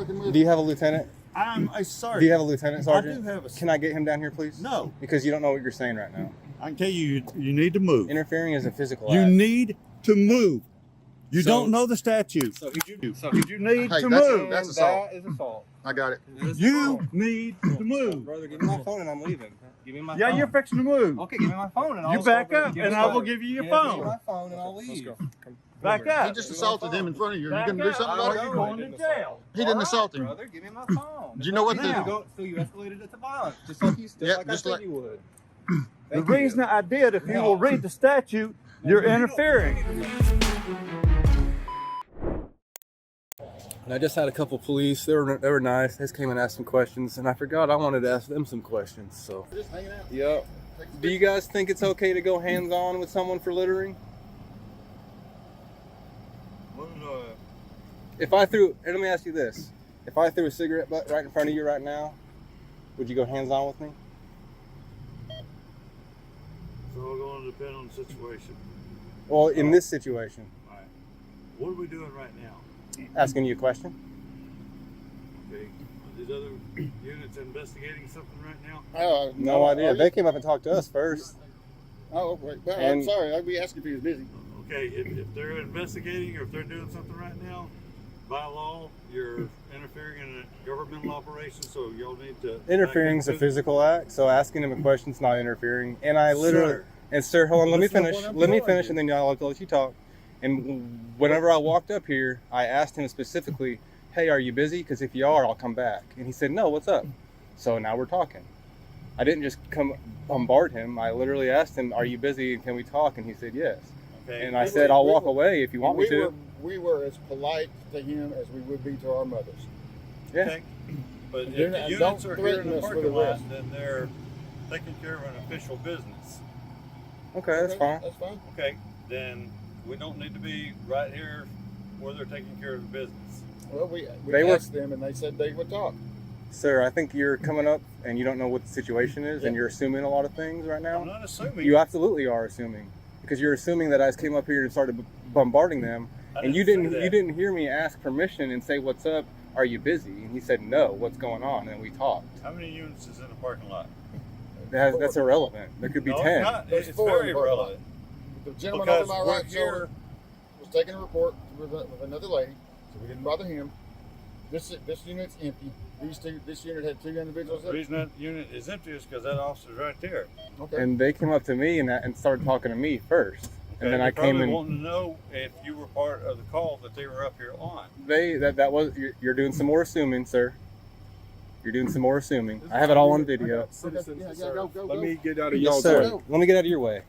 working with. Do you have a lieutenant? I'm a sergeant. Do you have a lieutenant sergeant? I do have a. Can I get him down here, please? No. Because you don't know what you're saying right now. I can tell you, you need to move. Interfering is a physical You act. need to move. You So- don't know the statute. So you You need Hey, to that's- move. that's assault. That is assault. I got it. You need to move. Brother, give me my phone and I'm leaving. Give me my Yeah, phone. you're fixing to move. Okay, give me my phone and I'll You back up and I will give you your Give me phone. my phone and I'll leave. Back up. He just assaulted him in front of you. Are you Back going to do up. something Or about you're it? going to jail. He didn't assault him. Brother, give me my phone. Do you know what the- So you escalated it to violence, just like you Yeah, like I just said like- you would. The Thank you. reason I did, if you will read the statute, you're interfering. And I just had a couple police. They were nice. They just came and asked some questions, and I forgot I wanted to ask them some questions. So, Just hanging out. yep. Do you guys think it's okay to go hands-on with someone for littering? If I threw, and let me ask you this: if I threw a cigarette butt right in front of you right now, would you go hands-on with me? So we're going to depend on the situation. Well, in this situation, All right. What are we doing right now? asking you a question. Okay. Are these other units investigating something right now? No idea. They came up and talked to us first. Oh, wait. Well, I'm And- sorry. I'd be asking if he was busy. Okay, if they're investigating or if they're doing something right now, by law, you're interfering in a governmental operation, so y'all need to... Interfering is a physical act, so asking him a question is not interfering. And I literally, Sir. and sir, hold on, let me Listen to finish. what I'm Let me telling finish, you. and then I'll let you talk. And whenever I walked up here, I asked him specifically, "Hey, are you busy? Because if you are, I'll come back." And he said, "No, what's up?" So now we're talking. I didn't just come bombard him. I literally asked him, "Are you busy? And can we talk?" And he said, "Yes." Okay. And I said, "I'll walk away if you want me to." We were as polite to him as we would be to our mothers. Yeah. Okay. But if Don't the units are here in threaten the us with parking lot, arrest. then they're taking care of an official business. Okay, that's fine. That's fine. Okay, then we don't need to be right here where they're taking care of the business. Well, we They were- asked them, and they said they would talk. Sir, I think you're coming up and you don't know what the situation is, and you're assuming a lot of things right now. I'm not assuming. You absolutely are assuming, because you're assuming that I just came up here and started bombarding them, I and you say didn't that. you didn't hear me ask permission and say, "What's up? Are you busy?" And he said, "No. What's going on?" And we talked. How many units is in the parking lot? That's irrelevant. There could be No, 10. It's not. There's It's 4 in very the parking lot. irrelevant. The gentleman Because on my we're right here- shoulder was taking a report with another lady, so we didn't bother him. This unit's empty. This unit had 2 individuals. The reason that unit is empty is because that officer's right there. Okay. And they came up to me and started talking to me first, Okay, and then they I came probably in. wanting to know if you were part of the call that they were up here on. That was you're doing some more assuming, sir. You're doing some more assuming. I have it all on video. Okay, yeah, go. Let me get out of Yes, y'all's sir. way. Let me get out of your way.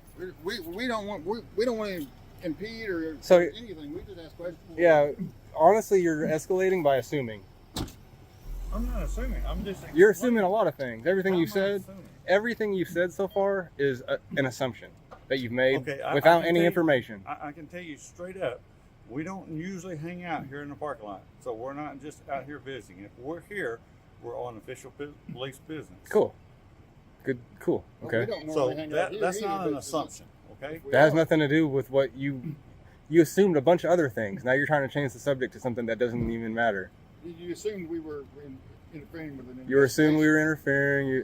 We don't want to impede or So- anything. We just ask questions. Yeah, honestly, you're escalating by assuming. I'm not assuming. I'm just. You're assuming a lot of things. Everything I'm you not said, assuming. everything you've said so far is an assumption that you've made Okay, I without can any tell you- information. I can tell you straight up, we don't usually hang out here in the parking lot, so we're not just out here visiting. If we're here, we're on official police business. Cool. Good. Cool. We Okay. don't So normally hang out here that's either, not an but assumption. Okay. we That has are. nothing to do with what you assumed a bunch of other things. Now you're trying to change the subject to something that doesn't even matter. You assumed we were interfering with an You assumed we were interfering.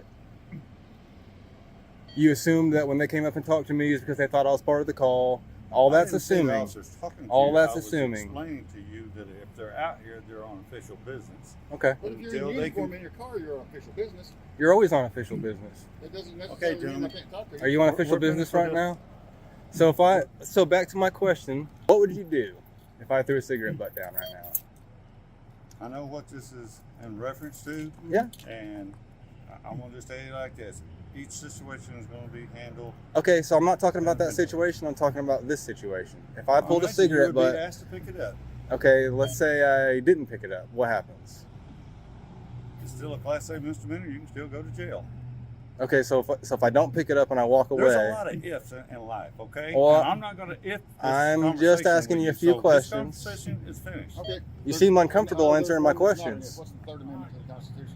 You assumed that when they came up and talked to me is because they thought I was part of the call. All that's I didn't say the assuming. officer's talking to All you. that's I was assuming. explaining to you that if they're out here, they're on official business. Okay. But if you're Until in they uniform can- in your car, you're on official business. You're always on official business. That doesn't Okay, necessarily mean I gentlemen. can't talk to you. Are you on We're- official we're business finished right with now? So back to my question, what would you do if I threw a cigarette butt down right now? I know what this is in reference to. Yeah. And I'm gonna just tell you like this: each situation is going to be handled. Okay, so I'm not talking about that situation. I'm talking about this situation. If I pulled a cigarette you would butt, be asked to pick it up. okay, let's say I didn't pick it up. What happens? It's still a Class A misdemeanor. You can still go to jail. Okay, so if I don't pick it up and I walk There's a away, lot of ifs in life, okay? Well, And I'm not going to if. This I'm just conversation asking with you a few so questions. This conversation is finished. Okay. you seem uncomfortable No, answering my there's not an if. questions. What's the Third Amendment to the Constitution?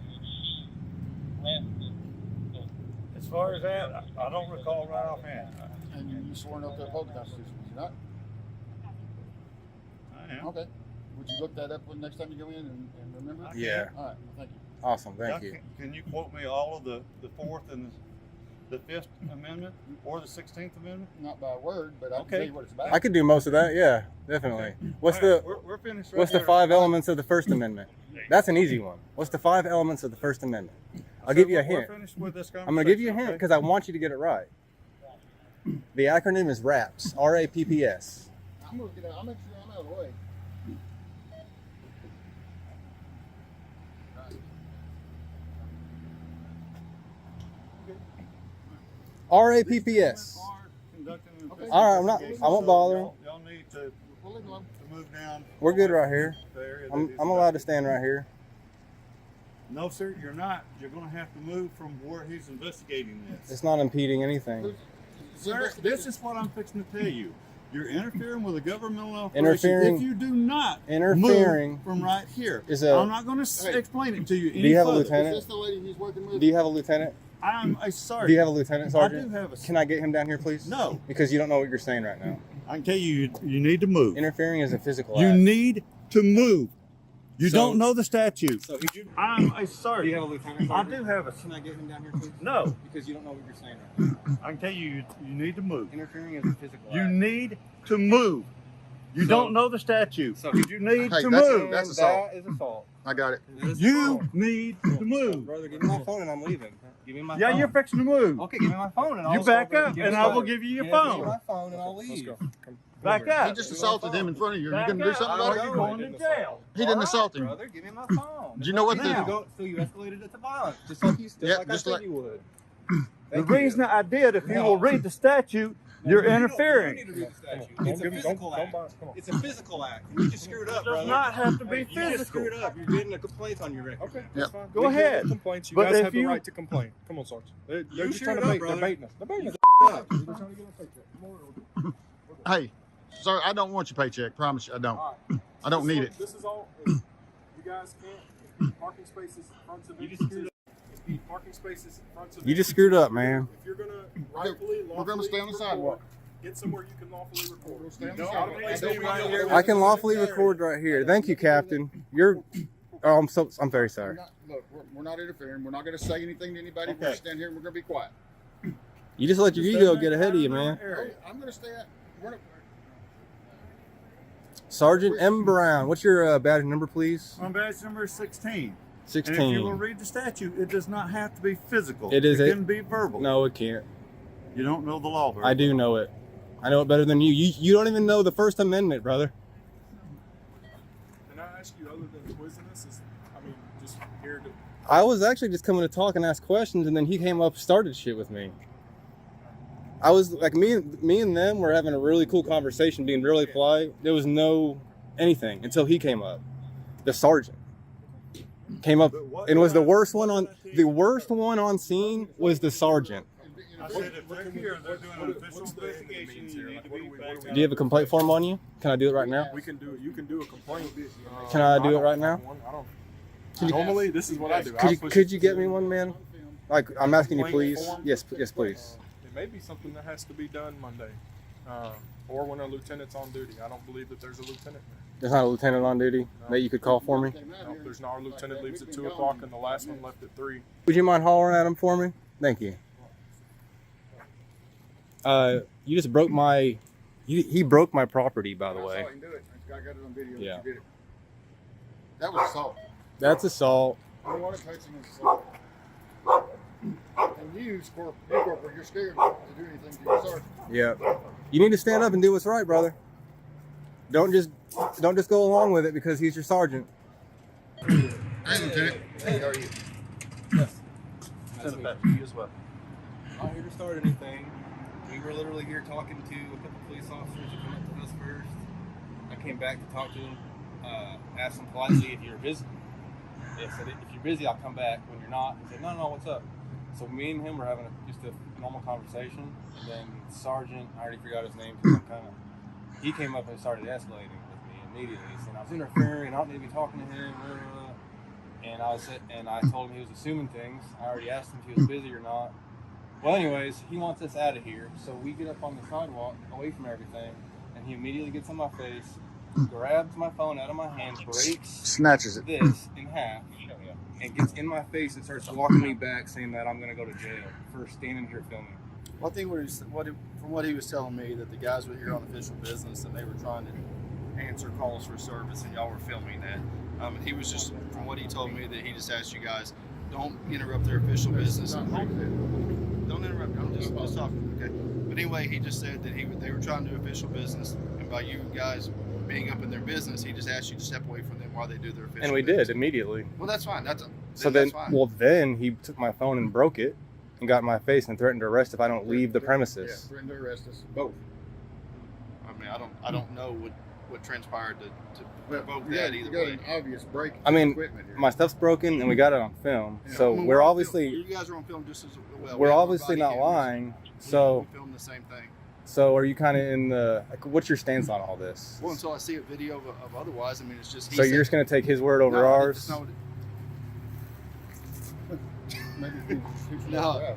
As far as that, I don't recall right offhand. And you swore not to uphold the Constitution, did you not? I am. Okay. Would you look that up when next time you go in and remember? Yeah. All right. Well, thank you. Awesome. Thank you. Can you quote me all of the 4th and the 5th Amendment or the 16th Amendment? Not by word, but I can Okay. tell you what it's about. I could do most of that. Yeah, definitely. What's All right, the we're finished right What's the there. 5 elements of the First Amendment? That's an easy one. What's the 5 elements of the First Amendment? I'll give you a hint. We're finished with this I'm going to give you a hint conversation, because I want you to get it right. The acronym is RAPS. R-A-P-P-S. I'm gonna get out. I'll make sure I'm out of the way. R-A-P-P-S. Okay. All right, I'm not. I won't bother him. Y'all need to We'll leave it alone. move down. We're good right here. the area that I'm is allowed to stand right here. No, sir, you're not. You're going to have to move from where he's investigating this. It's not impeding anything. Sir, this is what I'm fixing to tell you. You're interfering with a governmental operation. Interfering- If you do not interfering move from right here, is a- I'm not going to Hey. explain it to you any Do you have a further. lieutenant? Is this the lady he's working with? Do you have a lieutenant? I'm a sergeant. Do you have a lieutenant, sergeant? I do have a. Can I get him down here, please? No. Because you don't know what you're saying right now. I can tell you, you need to move. Interfering is a physical You act. need to move. You So- don't know the statute. So I'm a do you sergeant. have a lieutenant, I sergeant? do have a. Can I get him down here, please? No. Because you don't know what you're saying right now. I can tell you, you need to move. Interfering is a physical You act. need to move. You So- don't know the statute. so- You need Hey, to that's- move. that's assault. That is assault. I got it. That is You assault. need to move. Brother, give me my phone and I'm leaving. Give me my Yeah, phone. you're fixing to move. Okay, give me my phone and I'll You back stop up it. and me I my will phone. give you your Yeah, Give me phone. my phone and I'll leave. Back He up. just assaulted him in front of you. You Back gonna do up. something Or about you're it? going to jail. He didn't assault him. Brother, give me my phone. Do you know what So the- you escalated it to violence, just like you Yeah, like I just said like- you would. The Thank you. reason I did, if you No. will read the statute, you're You don't interfering. need to read the statute. Come on. It's a physical act. Come on. It's a physical act. You just screwed up, It does brother. not have to be You just physical. screwed up. You're getting a complaint on your record. Okay, Yep. that's fine. Go We deal with ahead. Complaints. You But guys if have the you- right to complain. Come on, Sarge. They're just screwed trying to up, bait. They're brother. baiting us. They're baiting us. Up. They're trying to get a paycheck. Hey, sir, I don't want your paycheck. Promise you, I don't. All right. I don't need it. This is all. You guys can't. If parking spaces in front of You just screwed parking spaces in front of You just screwed up, man. If you're gonna rightfully, We're gonna stay on the sidewalk. Get somewhere you can lawfully record. We'll stay on the No, sidewalk. I don't stay right here. I can lawfully record right here. Thank you, Captain. You're. Oh, I'm very We're sorry. not, look, we're not interfering. We're not going to say anything to anybody. We're Okay. going to stand here and we're going to be quiet. You just let your ego get ahead of you, man. I'm going to stay at. We're Sergeant M. Brown, what's your badge number, please? On badge number 16. 16. And if you will read the statute, it does not have to be physical. It is It a- can be verbal. No, it can't. You don't know the law very I do well. know it. I know it better than you. You don't even know the First Amendment, brother. Can I ask you, other than quizzing us, just here to. I was actually just coming to talk and ask questions, and then he came up, started shit with me. I was like, me and them were having a really cool conversation, being really polite. There was no anything until he came up. The sergeant came up and was the worst one on. The worst one on scene was the sergeant. I said if they're here, they're doing an official investigation, you need to be back Do you have a complaint form on you? Can I do it right now? We can do it. You can do a complaint. Can I do it don't right now? have one. I don't. Could you- Normally, this is what I do. Could you get me one, man? Like, I'm asking you, Complaint please. form? Yes, please. It may be something that has to be done Monday, or when a lieutenant's on duty. I don't believe that there's a lieutenant there. There's not a lieutenant on duty that you could call for me. No, there's not. Our lieutenant leaves at 2 o'clock, and the last one left at 3. Would you mind hollering at him for me? Thank you. You just broke my. He broke my property, by the way. I saw him do it. I got it on video. Yeah. You did it. That was assault. That's assault. I want to touch him as assault. And you, Corporal, you're scared to do anything to your sergeant. Yeah. You need to stand up and do what's right, brother. Don't just go along with it because he's your sergeant. Hey, Lieutenant. Hey, how are you? Yes. Nice to meet you as well. Not here to start anything. We were literally here talking to a couple police officers who came up to us first. I came back to talk to them, asked them politely if you're busy. They said, if you're busy, I'll come back. When you're not, he said, no, what's up? So me and him were having just a normal conversation. And then Sergeant, I already forgot his name because he came up and started escalating with me immediately. He said I was interfering, I don't need to be talking to him. And I told him he was assuming things. I already asked him if he was busy or not. Well, anyways, he wants us out of here. So we get up on the sidewalk, away from everything, and he immediately gets on my face, grabs my phone out of my hand, breaks Snatches it. this in half, and gets in my face and starts walking me back, saying that I'm gonna go to jail for standing here filming. Well, I think from what he was telling me, that the guys were here on official business and they were trying to answer calls for service, and y'all were filming that. And he was just, from what he told me, that he just asked you guys, don't interrupt their official business. Don't interrupt. I'm just talking, okay? But anyway, he just said that they were trying to do official business, and by you guys being up in their business, he just asked you to step away from them while they do their official And we business. did immediately. Well, that's fine. That's fine. Well, then he took my phone and broke it and got in my face and threatened to arrest if I don't leave the Yeah, premises. threatened to arrest us both. I mean, I don't know what transpired to provoke Yeah, that you either got way. an obvious break. I mean, equipment here. My stuff's broken and we got it on film, Yeah. so I mean, we're on obviously film. You guys are on film just as well. we're We have our obviously body not cameras. lying. So we film the same thing. so are you kind of in the? Like, what's your stance on all this? Well, until I see a video of otherwise, I mean, it's just. So you're just gonna take his word over ours? Maybe No.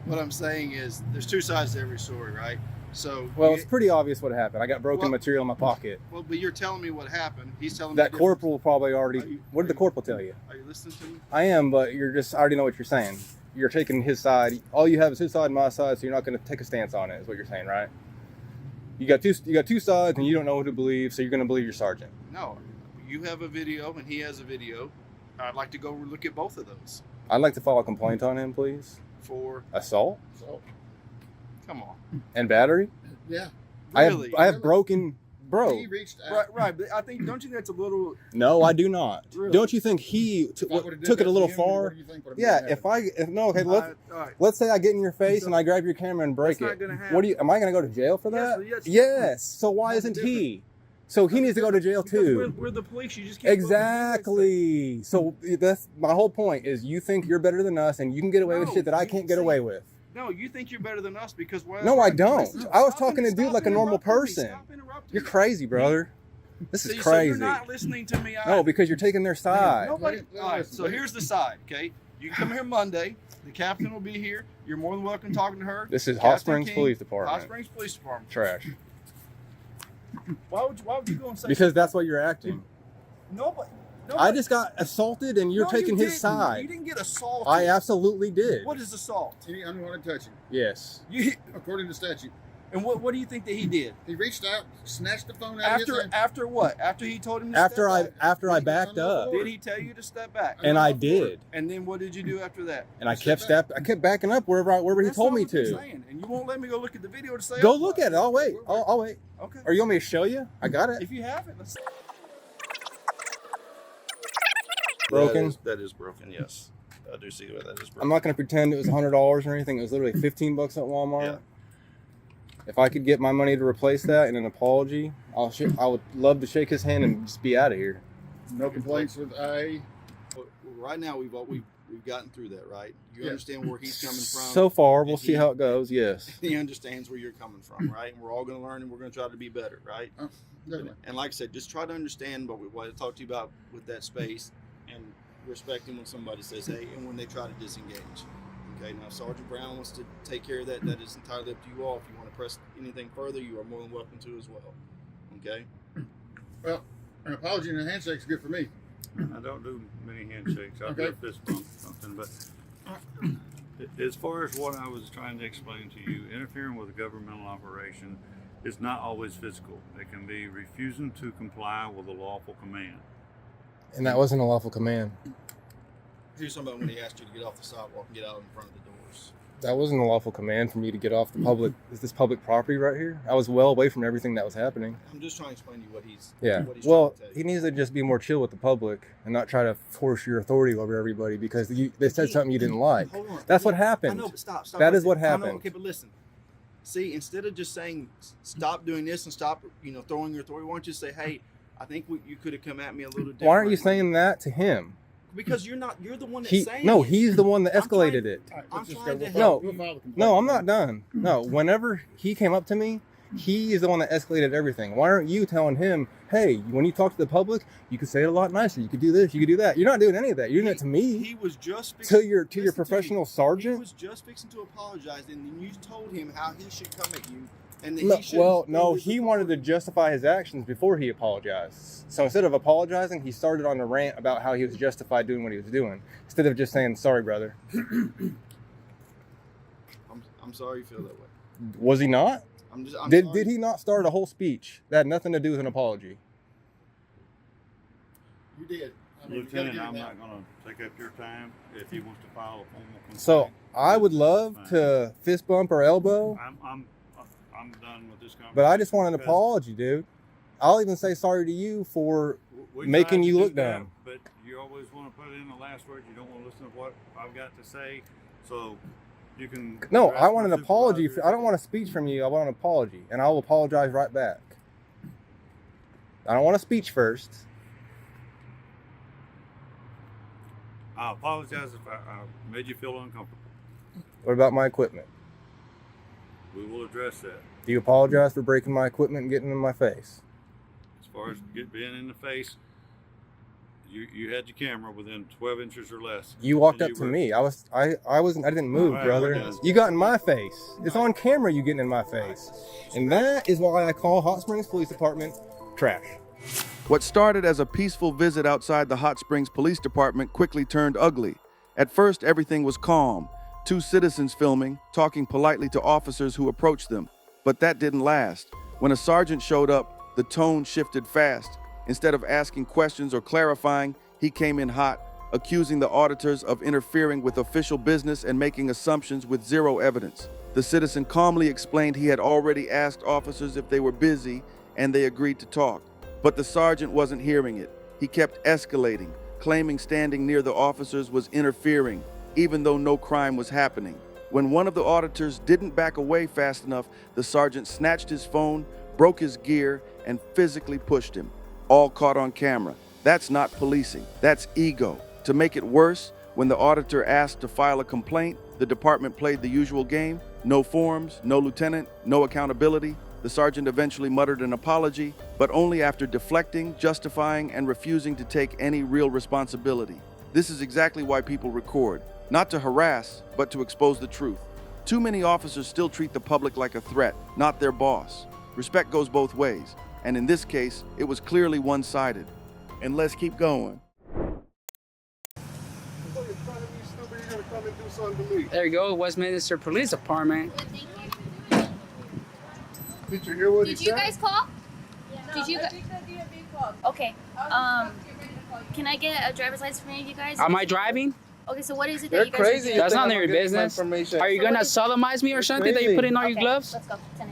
What I'm saying is, there's two sides to every story, right? So. Well, it's pretty obvious what happened. I got broken material in my pocket. Well, but you're telling me what happened. He's telling me. That corporal probably already. What did the corporal tell you? Are you listening to me? I am, but I already know what you're saying. You're taking his side. All you have is his side and my side, so you're not going to take a stance on it. Is what you're saying, right? You got two sides, and you don't know who to believe, so you're going to believe your sergeant. No, you have a video and he has a video. I'd like to go look at both of those. I'd like to file a complaint on him, please. For Assault So, come on, and battery. yeah. really? I have broken, bro. He reached out. Right. But I think, don't you think that's a little? No, I do not. Really? Don't you think he If I would've did took it that a little to him, far? what do you think would've Yeah. happened? Okay. All right. Let's say I get in your face and I grab your camera and break That's it. not gonna happen. Am I going to go to jail for Yes, that? yes. Yes. So why That's isn't he? So he needs to go to jail Because too. we're the police. You just can't. Exactly. So that's my whole point. Is you think you're better than us and you can get away with No, shit that I you can't get see- away with. No, you think you're better than us because No, I don't. Listen, I was stop talking to stop dude like a normal interrupting me. person. Stop interrupting You're me. crazy, brother. This is See, crazy. So you're not listening to me. No, because you're taking their side. Nobody. Let it- All right. listen, So let it- here's the side. Okay. You can come here Monday. The captain will be here. You're more than welcome talking to her. This is Captain Hot Springs King, Police Hot Department. Springs Police Department. Trash. Why would you go and say? Because that's what you're acting. Nobody. I just got assaulted and you're No, taking you his didn't. side. You didn't get assaulted. I absolutely did. What is assault? Any unwanted touching, Yes. You. according to statute. And what do you think that he did? He reached out, snatched the phone out of his hand. After what? After he told him to After step back? I backed up, Did he tell you to step back? and I did, And then what did you do after that? and I kept backing up wherever he That's told not me what you're to. saying, and you won't let me go look at the video to say. Go otherwise. look at it. I'll wait. I'll wait. Okay. Or you want me to show you? I got it. If you have it, let's. Broken. That is broken. Yes, I do see where that is broken. I'm not going to pretend it was $100 or anything. It was literally $15 at Walmart. Yeah. If I could get my money to replace that and an apology, I would love to shake his hand and just be out of here. No complaints with IA. Well, right now we've gotten through that, right? You Yeah. understand where he's coming from. So far, we'll And see how it goes. Yes. he understands where you're coming from, right? And we're all going to learn, and we're going to try to be better, right? Definitely. And like I said, just try to understand what I talked to you about with that space, and respecting when somebody says, hey, and when they try to disengage. Okay, now Sergeant Brown wants to take care of that. That is entirely up to you all. If you want to press anything further, you are more than welcome to as well. Okay? Well, an apology and a handshake's good for me. I don't do many handshakes. I do Okay. a fist bump or something. But as far as what I was trying to explain to you, interfering with a governmental operation is not always physical. It can be refusing to comply with a lawful command. And that wasn't a lawful command. He was talking about when he asked you to get off the sidewalk and get out in front of the doors. That wasn't a lawful command for me to get off the public. Is this public property right here? I was well away from everything that was happening. I'm just trying to explain to you what he's Yeah. what he's Well, trying to tell he you. needs to just be more chill with the public and not try to force your authority over everybody because they said something you didn't like. Hold on. That's what I happened. know, but stop. That right is what there. I know, happened. okay, but listen. See, instead of just saying stop doing this and stop, throwing your authority, why don't you say, hey, I think you could have come at me a little different. Why aren't you saying that to him? Because you're the one that's saying No, it. he's the one that I'm escalated trying- it. All right, I'm let's just trying go. to No. We'll file the complaint. No, I'm not done. No, whenever he came up to me, he is the one that escalated everything. Why aren't you telling him, hey, when you talk to the public, you could say it a lot nicer. You could do this, you could do that. You're not doing any of that. You're doing it to me. He was just To your listen professional He sergeant. was just fixing to apologize, and then you told him how he should come at you And No, well, no, he wanted to justify his actions before he apologized. So instead of apologizing, he started on a rant about how he was justified doing what he was doing, instead of just saying, sorry, brother. I'm sorry you feel that way. Was he not? I'm Did sorry. he not start a whole speech that had nothing to do with an apology? You did. I mean, you gotta Lieutenant, give him I'm that. not going to take up your time. If he wants to file a formal complaint. So I would love Fine. to fist bump or elbow, I'm done with this conversation. but I just want an because apology, dude. I'll even say sorry to you for we making tried to you do look that, dumb. But you always want to put in the last word. You don't want to listen to what I've got to say. So you can. No, address I want my an apology. supervisors. I don't want a speech from you. I want an apology, and I will apologize right back. I don't want a speech first. I apologize if I made you feel uncomfortable. What about my equipment? We will address that. Do you apologize for breaking my equipment and getting in my face? As far as being in the face, you had your camera within 12 inches or less. You walked And up you to were- me. I didn't move, All right, brother. we're done. You got in my face. It's on camera you getting in my face. And that is why I call Hot Springs Police Department trash. What started as a peaceful visit outside the Hot Springs Police Department quickly turned ugly. At first, everything was calm. 2 citizens filming, talking politely to officers who approached them. But that didn't last. When a sergeant showed up, the tone shifted fast. Instead of asking questions or clarifying, he came in hot, accusing the auditors of interfering with official business and making assumptions with zero evidence. The citizen calmly explained he had already asked officers if they were busy, and they agreed to talk. But the sergeant wasn't hearing it. He kept escalating, claiming standing near the officers was interfering, even though no crime was happening. When one of the auditors didn't back away fast enough, the sergeant snatched his phone, broke his gear, and physically pushed him. All caught on camera. That's not policing. That's ego. To make it worse, when the auditor asked to file a complaint, the department played the usual game. No forms, no lieutenant, no accountability. The sergeant eventually muttered an apology, but only after deflecting, justifying, and refusing to take any real responsibility. This is exactly why people record. Not to harass, but to expose the truth. Too many officers still treat the public like a threat, not their boss. Respect goes both ways, and in this case, it was clearly one-sided. And let's keep going. There you go, Westminster Police Department. Did you hear what he Did you said? guys call? Did you? Okay. Can I get a driver's license from any of you guys? Am I driving? Okay, so what is it that You're you guys crazy. are doing? That's think none I'm of your gonna get my business. information. Are you So gonna what is- sodomize me or something that you crazy. put in all your Okay, gloves? Let's go. 10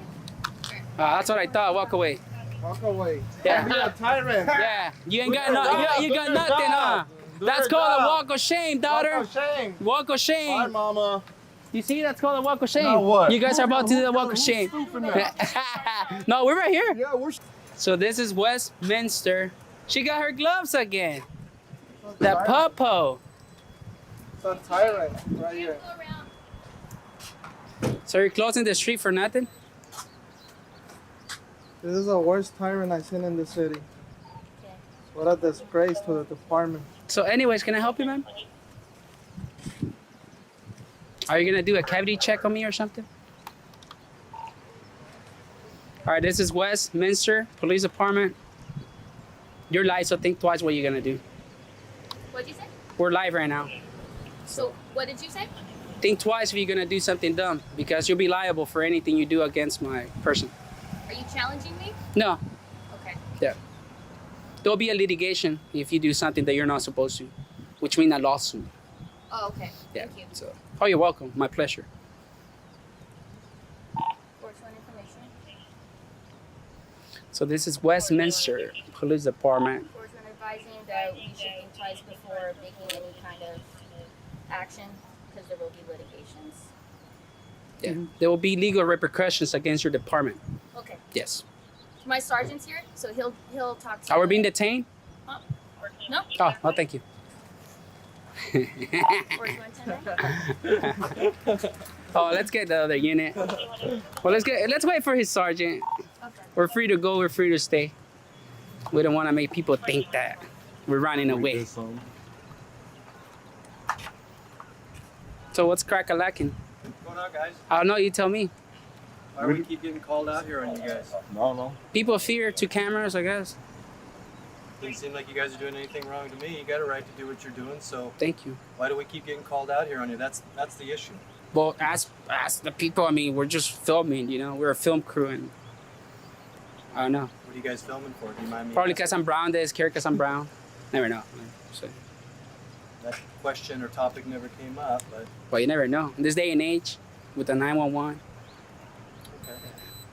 That's what I thought. Walk away. Walk away. Yeah. Be a tyrant. Yeah. You ain't got no. You got nothing, huh? That's called a walk of shame, daughter. Shame. Walk of Bye, shame. mama. You see, that's called a walk of shame. Now what? You guys are about to do the walk of shame. No, we're right here. Yeah, we're So this is Westminster. She got her gloves again. That popo. a tyrant right here. So you're closing the street for nothing? This is the worst tyrant I've seen in the city. What a disgrace to the department. So anyways, can I help you, man? Are you gonna do a cavity check on me or something? All right, this is Westminster Police Department. You're live, so think twice what you're gonna do. What'd you say? We're live right now. So what did you say? Think twice if you're gonna do something dumb, because you'll be liable for anything you do against my person. Are you challenging me? No, Okay. yeah. There'll be a litigation if you do something that you're not supposed to, which means a lawsuit. Oh, okay. Yeah. Thank you. So, oh, you're welcome. My pleasure. Fortune information. So this is Westminster Police Department. Fortune advising that we should think twice before making any kind of action because there will be litigations. Yeah. There will be legal repercussions against your department. Okay. Yes. My sergeant's here, so he'll talk to Are we you. being detained? No. Oh, no, thank you. Fortune 10. Oh, let's get the other unit. Well, let's wait for his sergeant. Okay. We're free to go. We're free to stay. We don't want to make people think that we're running away. So what's crack-a-lacking? What's going on, guys? I don't know. You tell me. Why do we keep getting called out here on you guys? No. People fear to cameras, I guess. Doesn't seem like you guys are doing anything wrong to me. You got a right to do what you're doing, so Thank you. why do we keep getting called out here on you? That's the issue. Well, ask the people. I mean, we're just filming, you know. We're a film crew, and I don't know. What are you guys filming for? Do you mind me Probably asking? because I'm brown. They scared because I'm brown. Never know. So, That question or topic never came up, but you never know. In this day and age, with the 911, okay.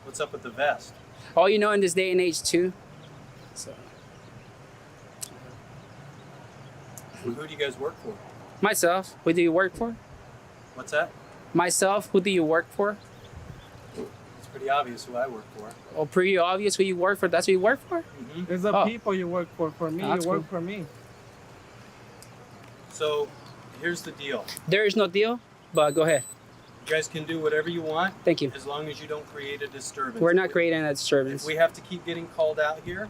What's up with the vest? all you know in this day and age too. So, Who do you guys work for? myself, who do you work for? What's that? Myself, who do you work for? It's pretty obvious who I work for. Oh, pretty obvious who you work for. That's who you work for. Mm-hmm. It's the Oh. people you work for. For me, That's you work cool. for me. So here's the deal. There is no deal, but go ahead. You guys can do whatever you want Thank you. as long as you don't create a disturbance. We're not creating a disturbance. If we have to keep getting called out here,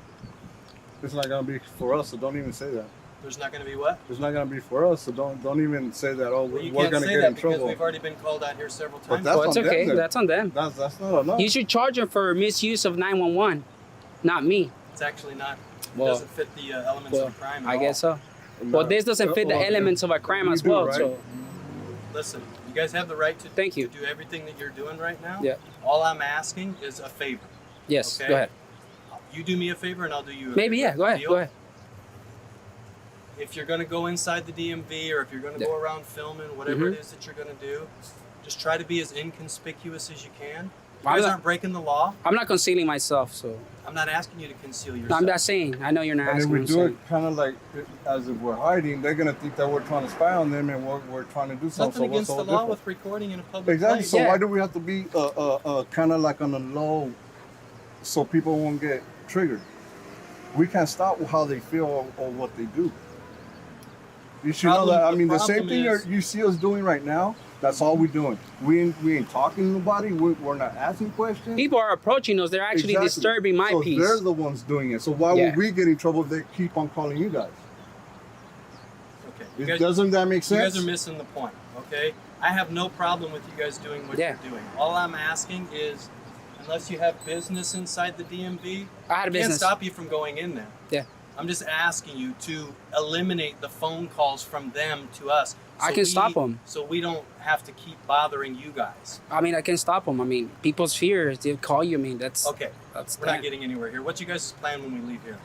It's not gonna be for us, so don't even say that. there's not going to be what? It's not gonna be for us, so don't even say that. Oh, Well, you we're can't gonna say get that in because trouble. we've already been called out here several But times. that's Well, it's on them okay. then. That's on them. That's not enough. You should charge them for misuse of 911, not me. It's actually not. Well, doesn't fit the elements well, of the crime. At I guess all. so. Well, this doesn't fit the Well, elements of a crime we as do, well. right? So, Listen, you guys have the right to, Thank you. to do everything that you're doing right now. Yeah. All I'm asking is a favor. yes, Okay. go ahead. You do me a favor, and I'll do you a Maybe, favor. yeah. Go ahead. Deal? Go ahead. If you're going to go inside the DMV or if you're going to go around filming, whatever it is that you're going to do, just try to be as inconspicuous as you can. You I'm guys not- aren't breaking the law. I'm not concealing myself, so I'm not asking you to conceal no, yourself. I'm not saying. I know you're not And if asking. we I'm do saying. it kind of like as if we're hiding, they're gonna think that we're trying to spy on them and we're trying to do something. Nothing against so the what's law different? with recording in a public Exactly. place. So Yeah. why do we have to be kind of like on the low, so people won't get triggered? We can't stop how they feel or what they do. You should know that. I mean, the same thing you see us doing right now. That's all we're doing. We ain't talking to nobody. We're not asking questions. People are approaching us. They're actually Exactly. disturbing my so peace. they're the ones doing it. So why Yeah. would we get in trouble if they keep on calling you guys? Okay. You guys, Doesn't that make you sense? guys are missing the point, okay? I have no problem with you guys doing what Yeah. you're doing. All I'm asking is, unless you have business inside the DMV, I had a I can't business. stop you from going in there. Yeah. I'm just asking you to eliminate the phone calls from them to us. I can stop 'em. So we don't have to keep bothering you guys. I mean, I can stop them. I mean, people's fears. They call you. I mean, that's Okay, that's. we're not getting anywhere here. What's you guys' plan when we leave here?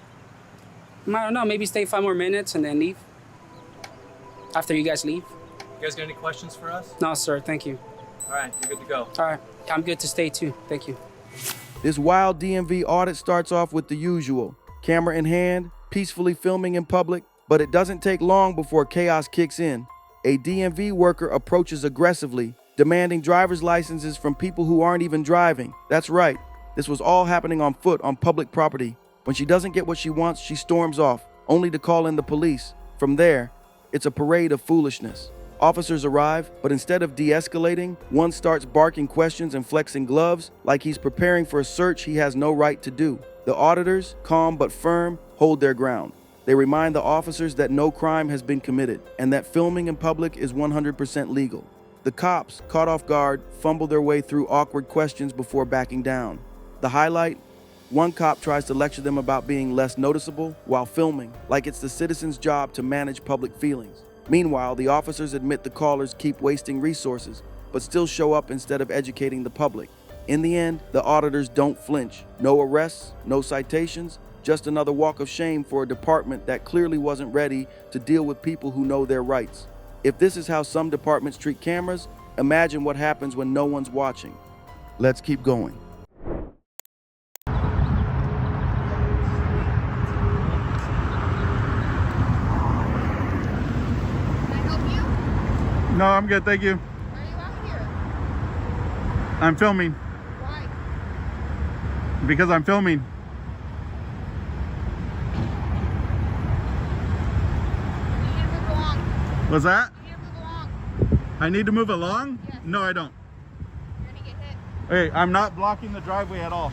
I don't know. Maybe stay 5 more minutes and then leave. After you guys leave. You guys got any questions for us? No, sir. Thank you. All right, you're good to go. All right. I'm good to stay too. Thank you. This wild DMV audit starts off with the usual camera in hand, peacefully filming in public, but it doesn't take long before chaos kicks in. A DMV worker approaches aggressively, demanding driver's licenses from people who aren't even driving. That's right, this was all happening on foot on public property. When she doesn't get what she wants, she storms off, only to call in the police. From there, it's a parade of foolishness. Officers arrive, but instead of de-escalating, one starts barking questions and flexing gloves like he's preparing for a search he has no right to do. The auditors, calm but firm, hold their ground. They remind the officers that no crime has been committed and that filming in public is 100% legal. The cops, caught off guard, fumble their way through awkward questions before backing down. The highlight? One cop tries to lecture them about being less noticeable while filming, like it's the citizen's job to manage public feelings. Meanwhile, the officers admit the callers keep wasting resources, but still show up instead of educating the public. In the end, the auditors don't flinch. No arrests, no citations, just another walk of shame for a department that clearly wasn't ready to deal with people who know their rights. If this is how some departments treat cameras, imagine what happens when no one's watching. Let's keep going. No, I'm good, thank you. Are you out here? I'm filming. Why? Because I'm filming. You need to move along. What's that? You need to move along. I need to move along? Yes. No, I don't. You're gonna get hit. Hey, I'm not blocking the driveway at all.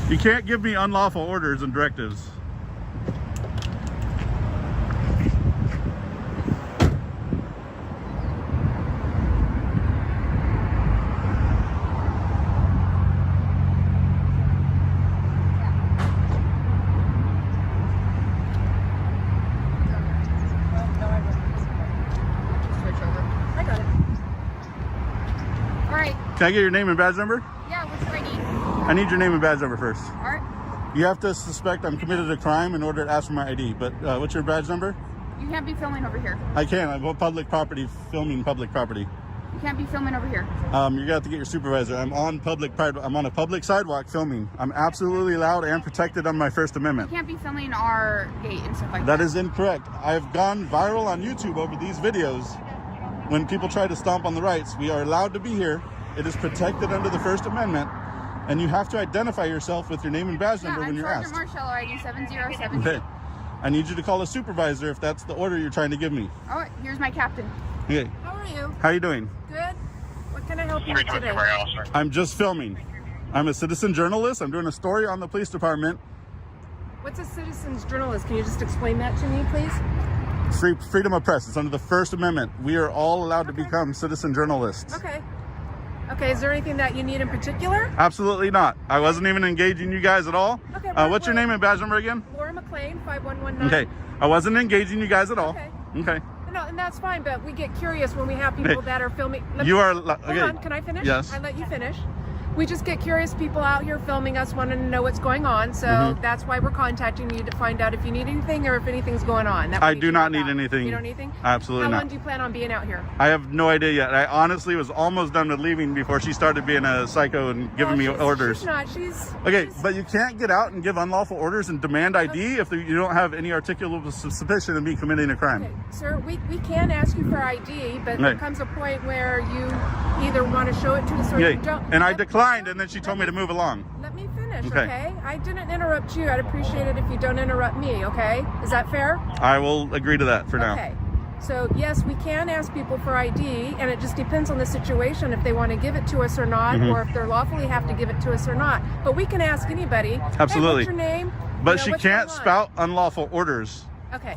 You can't give me unlawful orders and directives. Can I get your name and badge number? Yeah, what's your ID? I need your name and badge number first. All right. You have to suspect I'm committed a crime in order to ask for my ID, but what's your badge number? You can't be filming over here. I can. I'm on public property, filming public property. You can't be filming over here. You're gonna have to get your supervisor. I'm on a public sidewalk filming. I'm absolutely allowed and protected on my First Amendment. You can't be filming our gate and stuff like That is incorrect. I've gone viral on YouTube over these videos. When people try to stomp on the rights, we are allowed to be here. It is protected under the First Amendment, and you have to identify yourself with your name and badge number when you're asked. Sergeant Marshall, ID 707. Okay. I need you to call a supervisor if that's the order you're trying to give me. All right, here's my captain. Okay. How are you? How you doing? Good. What can I help you with today? I'm just filming. I'm a citizen journalist. I'm doing a story on the police department. What's a citizen's journalist? Can you just explain that to me, please? Freedom of press. It's under the First Amendment. We are all allowed to become citizen journalists. Okay. Okay, is there anything that you need in particular? Absolutely not. I wasn't even engaging you guys at all. Okay, what's your name and badge number again? Laura McLean, 5119. Okay. I wasn't engaging you guys at all. Okay. Okay. No, and that's fine, but we get curious when we have people that are filming. Okay. Hold on, can I finish? Yes. I let you finish. We just get curious people out here filming us, wanting to know what's going on. So that's why we're contacting you to find out if you need anything or if anything's going on. I do not need anything. You don't need anything? Absolutely not. not. How long do you plan on being out here? I have no idea yet. I honestly was almost done with leaving before she started being a psycho and giving me orders. She's not. Okay, but you can't get out and give unlawful orders and demand ID if you don't have any articulable suspicion of me committing a crime. Okay, sir, we can ask you for ID, but there comes a point where you either want to show it to us or you don't. And I declined, and then she told me to move along. Let me finish, okay? I didn't interrupt you. I'd appreciate it if you don't interrupt me, okay? Is that fair? I will agree to that for now. Okay. So, yes, we can ask people for ID, and it just depends on the situation if they want to give it to us or not, or if they're lawfully have to give it to us or not. But we can ask anybody. Absolutely. Hey, what's your name? But she can't spout unlawful orders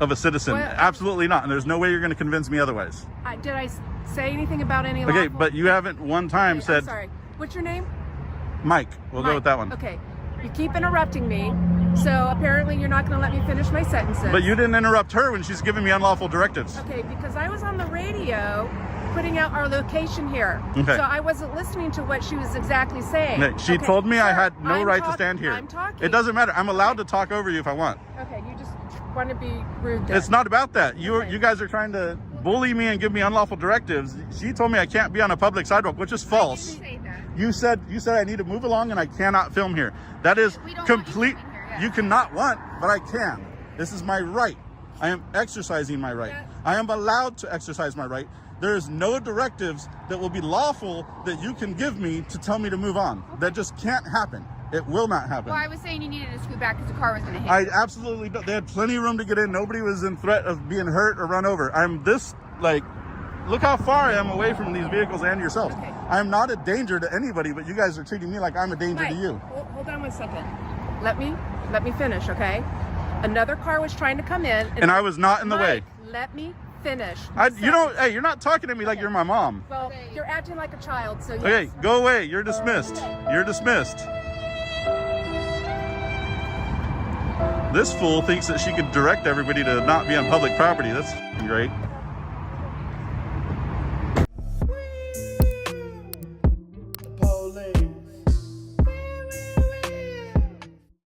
of a citizen. Well, absolutely not. And there's no way you're going to convince me otherwise. Did I say anything about any Okay, lawful? but you haven't one time said... I'm sorry. What's your name? Mike. We'll go with that one. Okay. You keep interrupting me, so apparently you're not going to let me finish my sentences. But you didn't interrupt her when she's giving me unlawful directives. Okay, because I was on the radio putting out our location here. Okay. So I wasn't listening to what she was exactly saying. Okay, she told me I had no right to stand here. I'm talking. It doesn't matter. I'm allowed to talk over you if I want. Okay, you just want to be rude then. It's not about that. You guys are trying to bully me and give me unlawful directives. She told me I can't be on a public sidewalk, which is false. You said I need to move along and I cannot film here. That is complete. You cannot want, but I can. This is my right. I am exercising my right. I am allowed to exercise my right. There is no directives that will be lawful that you can give me to tell me to move on. That just can't happen. It will not happen. Well, I was saying you needed to scoot back because the car was going to hit I you. absolutely don't. They had plenty of room to get in. Nobody was in threat of being hurt or run over. I'm this, like, look how far I am away from these vehicles and yourselves. Okay. I am not a danger to anybody, but you guys are treating me like I'm a danger to you. Hold on 1 second. Let me finish, okay? Another car was trying to come in. And I was not in the way. Let me finish. Hey, you're not talking to me like you're my mom. Well, you're acting like a child, so yes. Okay, go away. You're dismissed. You're dismissed. This fool thinks that she could direct everybody to not be on public property. That's great.